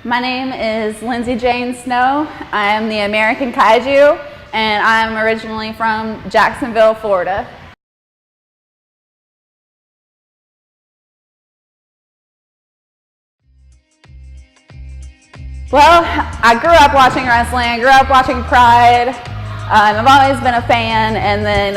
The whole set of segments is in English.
My name is Lindsay Snow. I am the American Kaiju, and I'm originally from Jacksonville, Florida. Well, I grew up watching wrestling. I grew up watching Pride. And I've always been a fan. And then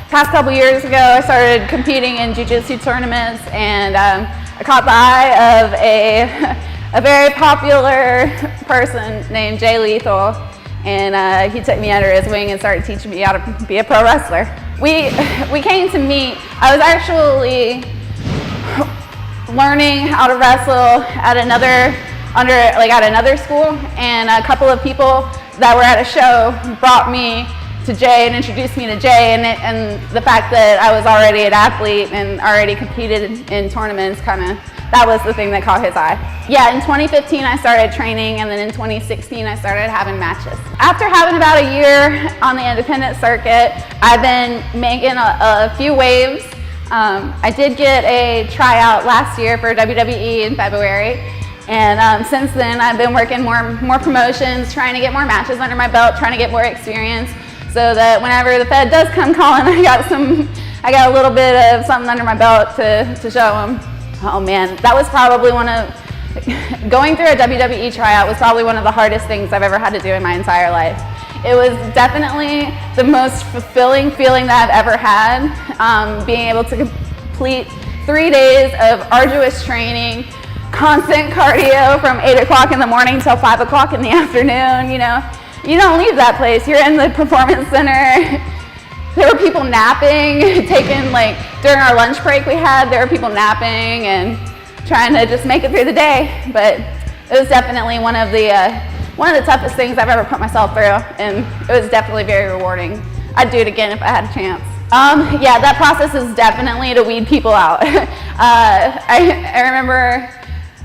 past couple years ago, I started competing in Jui-Jitsu tournaments, and I caught the eye of a very popular person named Jay Lethal, and he took me under his wing and started teaching me how to be a pro wrestler. We came to meet. I was actually learning how to wrestle at another school, and a couple of people that were at a show brought me to Jay and introduced me to Jay, and the fact that I was already an athlete and already competed in tournaments, that was the thing that caught his eye. Yeah, in 2015 I started training, and then in 2016 I started having matches. After having about a year on the independent circuit, I've been making a few waves. I did get a tryout last year for WWE in February, and since then I've been working more promotions, trying to get more matches under my belt, trying to get more experience, so that whenever the Fed does come calling, I got a little bit of something under my belt to show them. Oh man, that was probably going through a WWE tryout was probably one of the hardest things I've ever had to do in my entire life. It was definitely the most fulfilling feeling that I've ever had, being able to complete 3 days of arduous training, constant cardio from 8 o'clock in the morning till 5 o'clock in the afternoon. You don't leave that place. You're in the performance center. There were people napping, during our lunch break there were people napping and trying to just make it through the day. But it was definitely one of the toughest things I've ever put myself through, and it was definitely very rewarding. I'd do it again if I had a chance. Yeah, that process is definitely to weed people out. I remember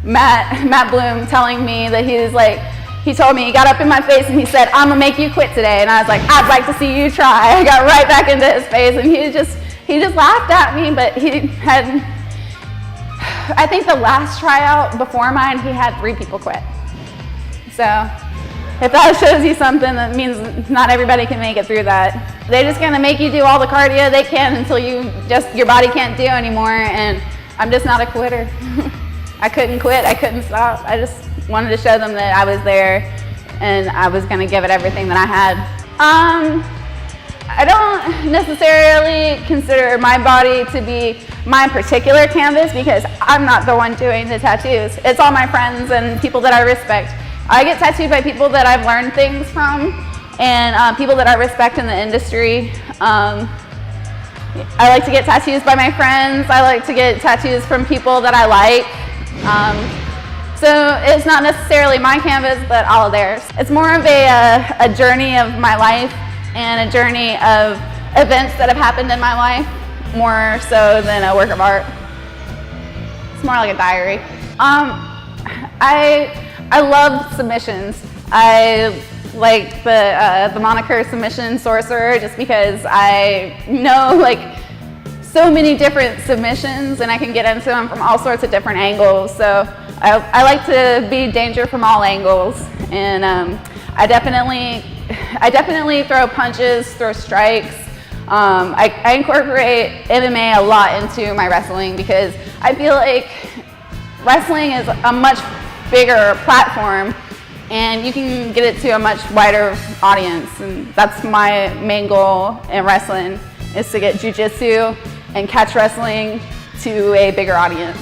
Matt Bloom telling me that he told me, he got up in my face and he said, "I'm gonna make you quit today." And I was like, "I'd like to see you try." I got right back into his face, and he just laughed at me, but I think the last tryout before mine, he had 3 people quit. So if that shows you something, that means not everybody can make it through that. They're just gonna make you do all the cardio they can until your body can't do anymore, and I'm just not a quitter. I couldn't quit, I couldn't stop. I just wanted to show them that I was there and I was gonna give it everything that I had. I don't necessarily consider my body to be my particular canvas, because I'm not the one doing the tattoos. It's all my friends and people that I respect. I get tattooed by people that I've learned things from, and people that I respect in the industry. I like to get tattoos by my friends. I like to get tattoos from people that I like. So it's not necessarily my canvas, but all of theirs. It's more of a journey of my life, and a journey of events that have happened in my life, more so than a work of art. It's more like a diary. I love submissions. I like the moniker submission sorcerer, just because I know so many different submissions, and I can get into them from all sorts of different angles. So I like to be danger from all angles, and I definitely throw punches, throw strikes. I incorporate MMA a lot into my wrestling, because I feel like wrestling is a much bigger platform, and you can get it to a much wider audience, and that's my main goal in wrestling, is to get jiu-jitsu and catch wrestling to a bigger audience.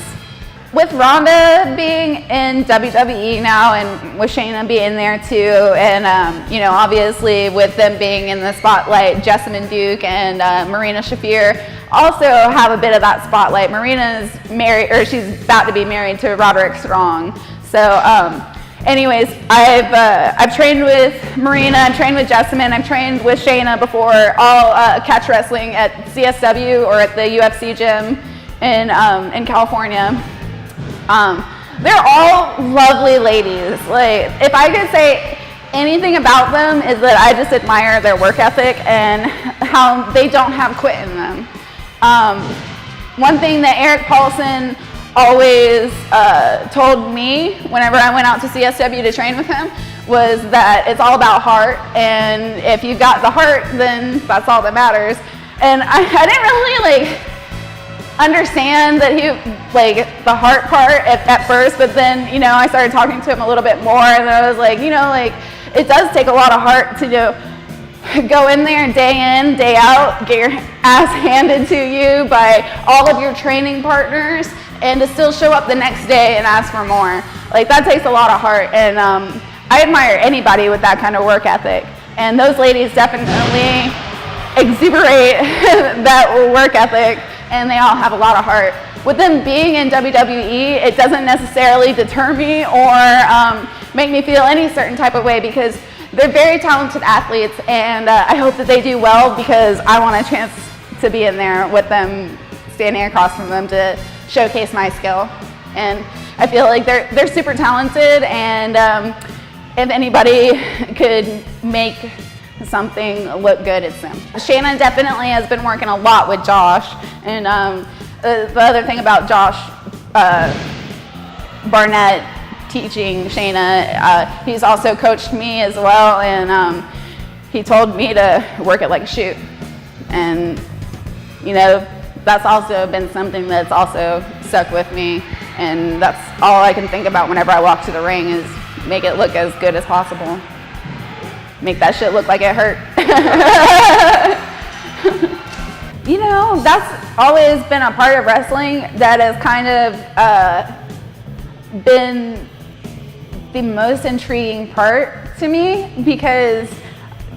With Rhonda being in WWE now, and with Shayna being there too, and obviously with them being in the spotlight, Jessamine Duke and Marina Shafir also have a bit of that spotlight. Marina's married, or she's about to be married to Roderick Strong. So anyways, I've trained with Marina, I've trained with Jessamine, I've trained with Shayna before, all catch wrestling at CSW or at the UFC gym in California. They're all lovely ladies. If I could say anything about them, is that I just admire their work ethic and how they don't have quit in them. One thing that Eric Paulson always told me whenever I went out to CSW to train with him was that it's all about heart, and if you've got the heart, then that's all that matters. And I didn't really like understand that he, like, the heart part at first, but then, you know, I started talking to him a little bit more, and I was like, you know, like, it does take a lot of heart to go in there day in, day out, get your ass handed to you by all of your training partners, and to still show up the next day and ask for more. Like, that takes a lot of heart, and I admire anybody with that kind of work ethic. And those ladies definitely exuberate that work ethic, and they all have a lot of heart. With them being in WWE, it doesn't necessarily deter me or make me feel any certain type of way, because they're very talented athletes, and I hope that they do well, because I want a chance to be in there with them, standing across from them to showcase my skill. And I feel like they're super talented, and if anybody could make something look good, it's them. Shayna definitely has been working a lot with Josh, and the other thing about Josh Barnett teaching Shayna, he's also coached me as well, and he told me to work it like a shoot. And you know, that's also been something that's also stuck with me, and that's all I can think about whenever I walk to the ring, is make it look as good as possible. Make that shit look like it hurt. You know, that's always been a part of wrestling that has kind of been the most intriguing part to me, because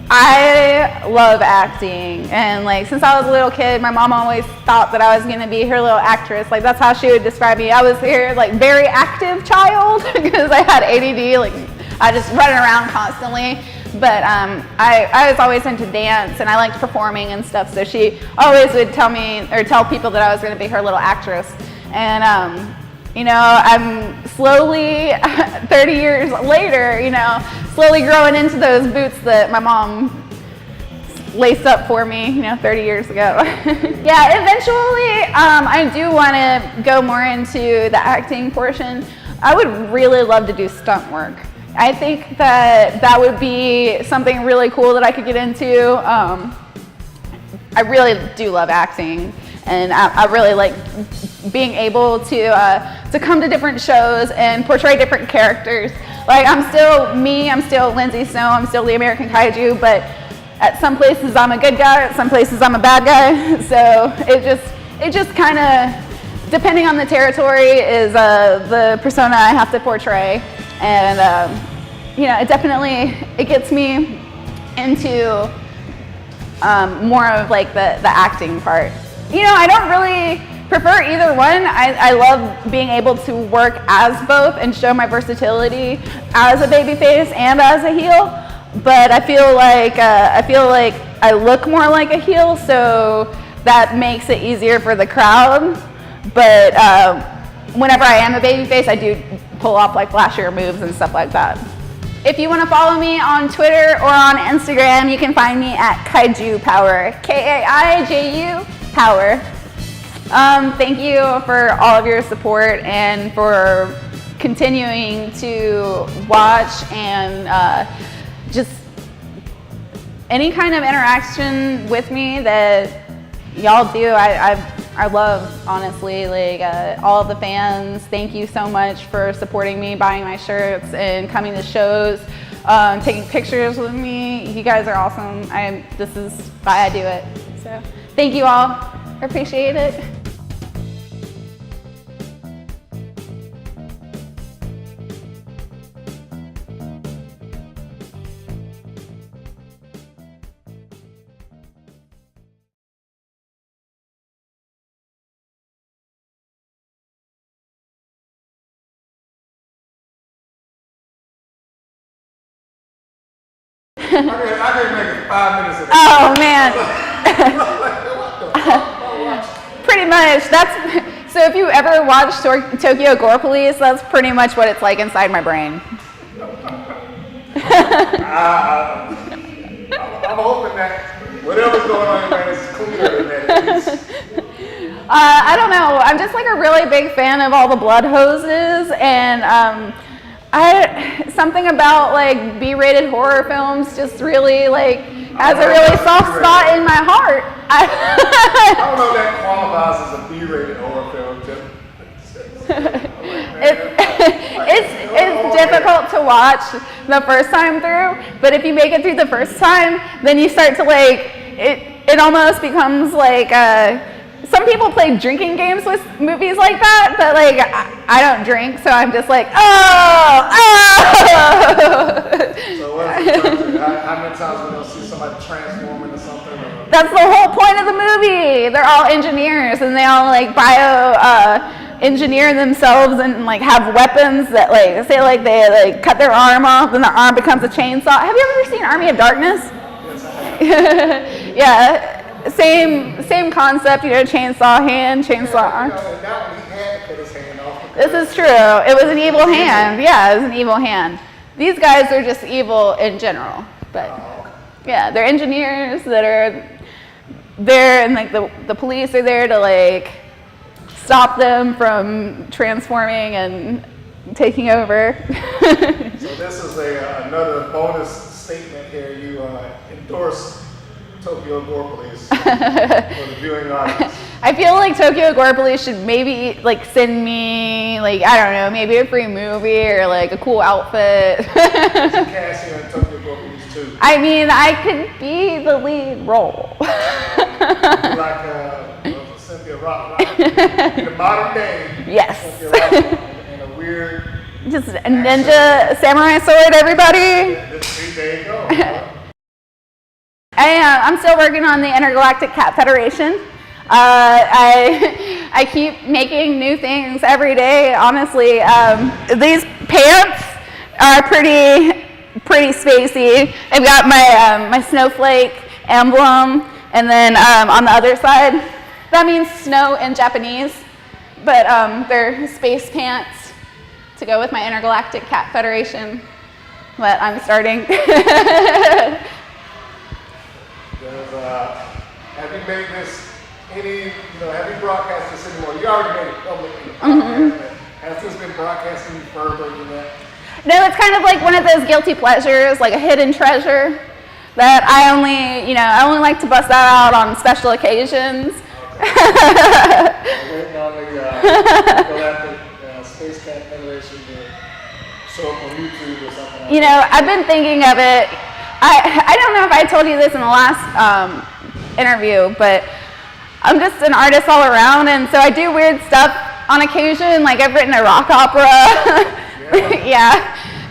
I love acting, and like since I was a little kid, my mom always thought that I was gonna be her little actress. Like, that's how she would describe me. I was her like very active child because I had ADD. Like, I just running around constantly. But I was always into dance, and I liked performing and stuff. So she always would tell me, or tell people, that I was gonna be her little actress. And you know, I'm slowly, 30 years later, you know, slowly growing into those boots that my mom laced up for me, you know, 30 years ago. Yeah, eventually, I do want to go more into the acting portion. I would really love to do stunt work. I think that that would be something really cool that I could get into. I really do love acting, and I really like being able to come to different shows and portray different characters. Like, I'm still me, I'm still Lindsay Snow, I'm still the American Kaiju, but at some places I'm a good guy, at some places I'm a bad guy. So it just kind of, depending on the territory, is the persona I have to portray. And you know, it gets me into more of like the acting part. You know, I don't really prefer either one. I love being able to work as both and show my versatility as a babyface and as a heel. But I feel like I look more like a heel, so that makes it easier for the crowd. But whenever I am a babyface, I do pull off like flashier moves and stuff like that. If you want to follow me on Twitter or on Instagram, you can find me at Kaiju Power, Kaiju Power. Thank you for all of your support and for continuing to watch, and just any kind of interaction with me that y'all do. I love, honestly, like all of the fans. Thank you so much for supporting me, buying my shirts, and coming to shows, taking pictures with me. You guys are awesome. This is why I do it. So thank you all. I appreciate it. I didn't make it 5 minutes of Oh man. Pretty much. So if you ever watched Tokyo Gore Police, that's pretty much what it's like inside my brain. I'm hoping that whatever's going on in there is clearer than that. I don't know. I'm just like a really big fan of all the blood hoses, and something about like B-rated horror films just really like has a really soft spot in my heart. I don't know if that qualifies as a B-rated horror film. It's difficult to watch the first time through, but if you make it through the first time, then you start to like it almost becomes like some people play drinking games with movies like that, but like I don't drink, so I'm just like, oh. So how many times when you'll see somebody transform into something? Or? That's the whole point of the movie. They're all engineers, and they all like engineer themselves and like have weapons that like say like they like cut their arm off, and the arm becomes a chainsaw. Have you ever seen Army of Darkness? Yes, I have. Yeah. Same concept, chainsaw hand, chainsaw arm. That one, he had to cut his hand off. This is true. It was an evil hand. Yeah, it was an evil hand. These guys are just evil in general. But yeah, they're engineers that are there, and like the police are there to like stop them from transforming and taking over. So this is another bonus statement here. You endorse Tokyo Gore Police for the viewing audience. I feel like Tokyo Gore Police should maybe like send me like, I don't know, maybe a free movie or like a cool outfit. Cassie and Tokyo Gore Police too. I mean, I could be the lead role. Like Cynthia Rock, right? In the modern day. Yes. Cynthia Rock in a weird. Just a ninja samurai sword, everybody. There you go. I'm still working on the Intergalactic Cat Federation. I keep making new things every day, honestly. These pants are pretty spacey. I've got my snowflake emblem, and then on the other side, that means snow in Japanese, but they're space pants to go with my Intergalactic Cat Federation that I'm starting. Have you made this have you broadcast this anymore? You already made it public in the podcast, but has this been broadcasting further than that? No, it's kind of like one of those guilty pleasures, like a hidden treasure that I only like to bust that out on special occasions. Waiting on the Galactic Space Cat Federation to show up on YouTube or something. I've been thinking of it. I don't know if I told you this in the last interview, but I'm just an artist all around, and so I do weird stuff on occasion. Like I've written a rock opera. Yeah,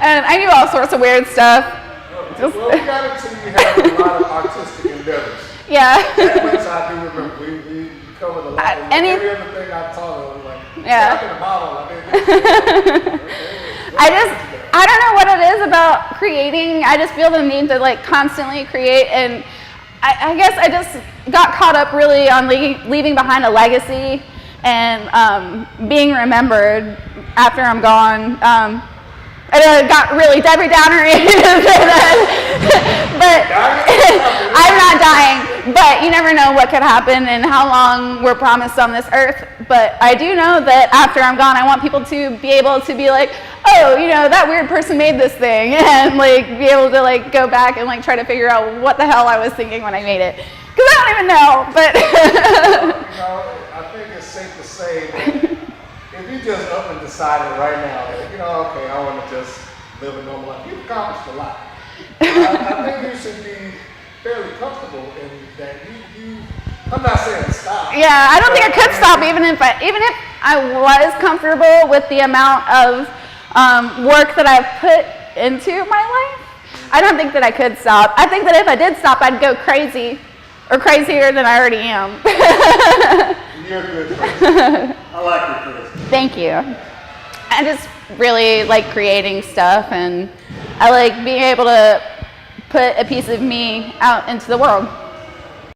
and I do all sorts of weird stuff. Well, we got it till you have a lot of artistic endeavors. Yeah. That much I do remember. We covered a lot. Every other thing I taught her, like, yeah. in the model. I don't know what it is about creating. I just feel the need to like constantly create, and I guess I just got caught up really on leaving behind a legacy and being remembered after I'm gone. I got really Debbie Downer-y, but I'm not dying. But you never know what could happen and how long we're promised on this earth. But I do know that after I'm gone, I want people to be able to be like, oh, that weird person made this thing, and like be able to like go back and like try to figure out what the hell I was thinking when I made it. Because I don't even know, but. I think it's safe to say that if you just up and decided right now that, okay, I want to just live a normal life, you've accomplished a lot. I think you should be fairly comfortable in that you I'm not saying stop. Yeah, I don't think I could stop even if I was comfortable with the amount of work that I've put into my life. I don't think that I could stop. I think that if I did stop, I'd go crazy, or crazier than I already am. You're good person. I like your person. Thank you. I just really like creating stuff, and I like being able to put a piece of me out into the world.